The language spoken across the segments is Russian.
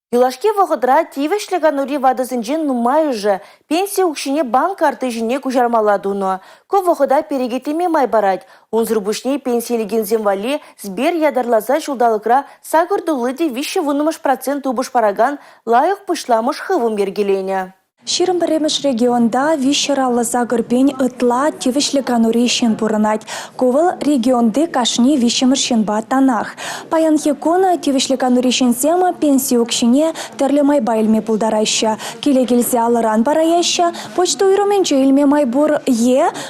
Юлашки вағыдыра тивешліған ұри вадызынжен нумай уже пенсия укшине банк карты жіне күжармаладуны. Ко вағыда перегетеме май барать. Унзыр бушне пенсиялеген земвали сбер ядарлаза жулдалықра сагырдулы де вище вынымыш процент убыш параган лайық пышламыш хывым бергелене. Ширым біреміш регионда вишералы загырбен ытла тивішліган урейшен бұрынать. Ковыл регионды кашне вишеміршен батанах. Паян хекона тивішліган урейшен зема пенсия укшине тәрлі майбайлме бұлдарайша. Келегелзе алыран бараяща, почта үйрімен жейлме майбур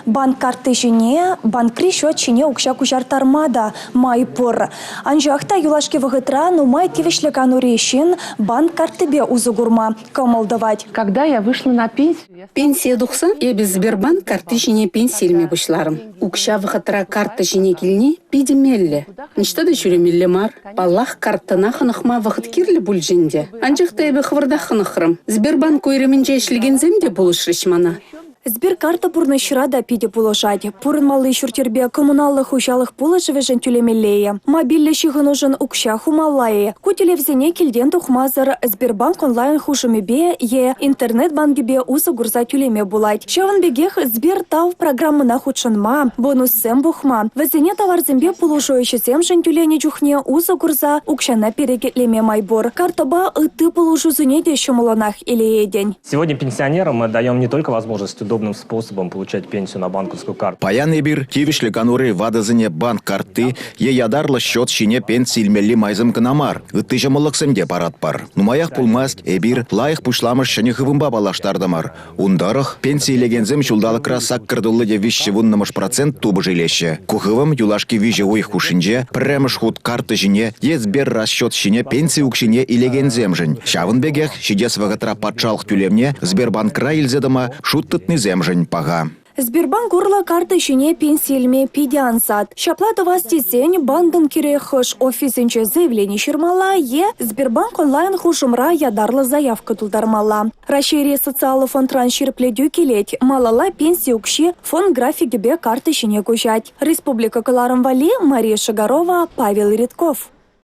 банк карты жіне, банкри шот жіне укша кужартармада майбур. Анжақта юлашки вғытра нумай тивішліган урейшен банк карты бе узугурма комалдавать. Когда я вышла на пенсию. Пенсия духсан, я без Сбербанк карты жіне пенсияльме бұшларым. Укша вғытра карты жіне келіне пидемелле. Ништа да жүремелле мар. Баллах картына хынықма вғыт керлі бұл жінде. Анжақта ебі хвырда хынықрым. Сбербанк ойремен жайшлеген земде бұлышрыш мана. Сберкарта пурнышыра да пиде пулышать. Пурын малы шуртербе коммуналлых ужалых пулышывежен тюлемелее. Мобильле шығын ужын укша хумаллае. Кутелевзене келден тухмазыр Сбербанк онлайн хушымебе интернет-банкебе узы гурза тюлеме булать. Шаван бегех Сбер тав программына худшынма, бонус сем бухма. Везене товарзембе пулушоющий земжен тюлене чухне узы гурза укшана перегетлеме майбор. Картаба ыты пулушузуне де шумаланах или день. Сегодня пенсионерам мы даем не только возможность удобным способом получать пенсию на банковскую карту. Паян эбир тивишлі кануры вадызыне банк карты ядарлы счет шине пенсия илмелли майзым кынамар. Үтті жамылықсымде парат бар. Нумаях пулмаст эбир лайық пушламыш шыне хывымба балаштардымар. Ундарых пенсия илегензім шулдалықра саккырдулы де вишші вуннымыш процент тубы жилеші. Кухывым юлашки виже уйх хушинже премыш худ карты жіне езбер расчет шине пенсия укшине илегензем жын. Шавын бегех шидес вағытра патшалық тюлемне Сбербанкра илзедыма шуттытны земжень пага. Сбербанк урла карты шине пенсияльме пидянсат. Шаплата вастисень бандын кирехыш офисенче заявление шермала Сбербанк онлайн хушымра ядарлы заявка тулдармала. Расширие социалы фонд транширпледю келеть. Малала пенсия укши фонд график бе карты шине кушать. Республика Каларым Вали, Мария Шагарова, Павел Редков.